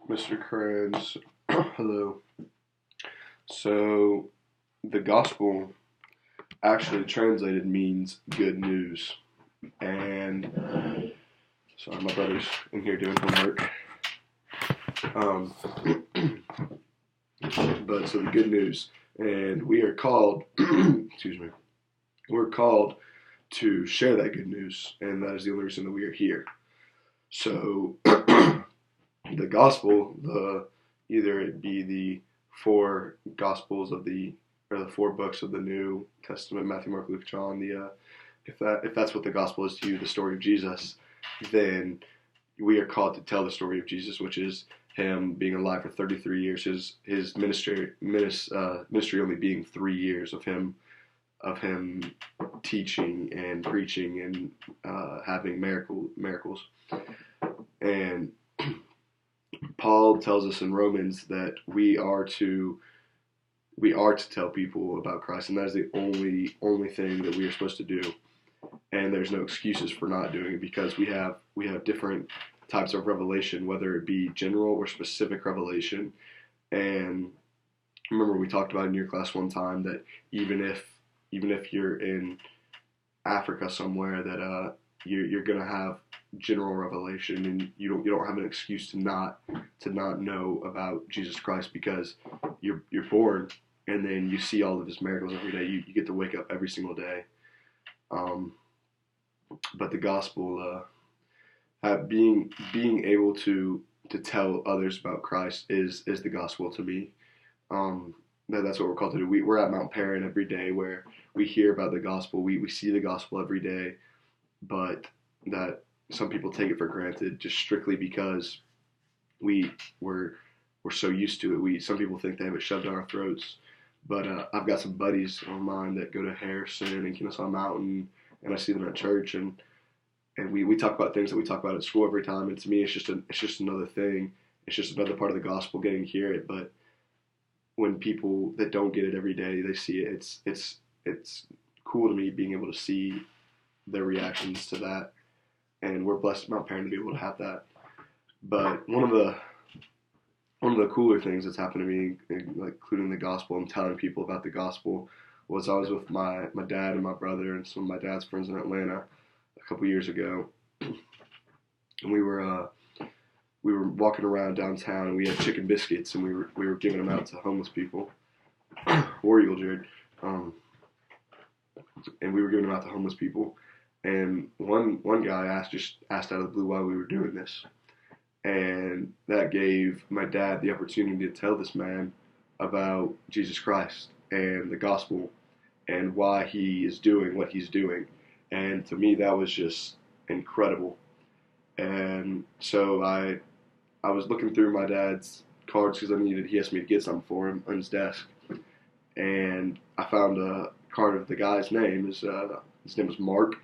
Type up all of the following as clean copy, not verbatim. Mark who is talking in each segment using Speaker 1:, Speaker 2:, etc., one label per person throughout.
Speaker 1: Mr. Kranz, hello. So, the gospel actually translated means good news. And, sorry, my brother's in here doing homework. Um, but so the good news. And we are called, excuse me, we're called to share that good news. And that is the only reason that we are here. So, the gospel, either it be the four gospels of the four books of the New Testament, Matthew, Mark, Luke, John. If that's what the gospel is to you, the story of Jesus, then we are called to tell the story of Jesus, which is him being alive for 33 years, his ministry only being 3 years of him teaching and preaching and having miracles. And Paul tells us in Romans that we are to tell people about Christ, and that is the only thing that we are supposed to do. And there's no excuses for not doing it, because we have different types of revelation, whether it be general or specific revelation. And remember, we talked about in your class one time that even if you're in Africa somewhere, that you're gonna have general revelation, and you don't have an excuse to not know about Jesus Christ, because you're born and then you see all of his miracles every day. You get to wake up every single day. But the gospel, being able to tell others about Christ is the gospel to me. That's what we're called to do. We're at Mount Perrin every day, where we hear about the gospel. We see the gospel every day, but that some people take it for granted just strictly because we're so used to it. Some people think they have it shoved down our throats. But I've got some buddies of mine that go to Harrison and Kennesaw Mountain, and I see them at church, and we talk about things that we talk about at school every time. And to me, it's just another thing. It's just another part of the gospel, getting to hear it. But when people that don't get it every day, they see it, it's cool to me being able to see their reactions to that. And we're blessed at Mount Perrin to be able to have that. But one of the cooler things that's happened to me, like including the gospel and telling people about the gospel, was I was with my dad and my brother and some of my dad's friends in Atlanta a couple years ago, and we were walking around downtown, and we had chicken biscuits, and we were giving them out to homeless people. War Eagle, Jared. And we were giving them out to homeless people. And one guy asked out of the blue why we were doing this. And that gave my dad the opportunity to tell this man about Jesus Christ and the gospel and why he is doing what he's doing. And to me, that was just incredible. And so I was looking through my dad's cards, because he asked me to get something for him on his desk. And I found a card of the guy's name. His name was Mark,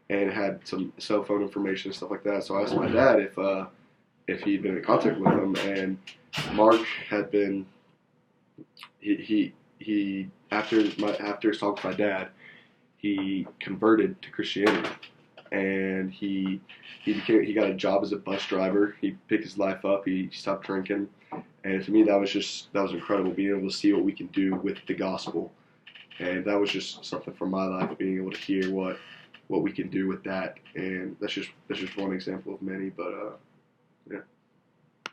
Speaker 1: and it had some cell phone information and stuff like that. So I asked my dad if he'd been in contact with him, and Mark had been. He after his talk with my dad, he converted to Christianity, and he got a job as a bus driver. He picked his life up. He stopped drinking, and to me that was incredible, being able to see what we can do with the gospel. And that was just something from my life, being able to hear what we can do with that. And that's just one example of many. But yeah.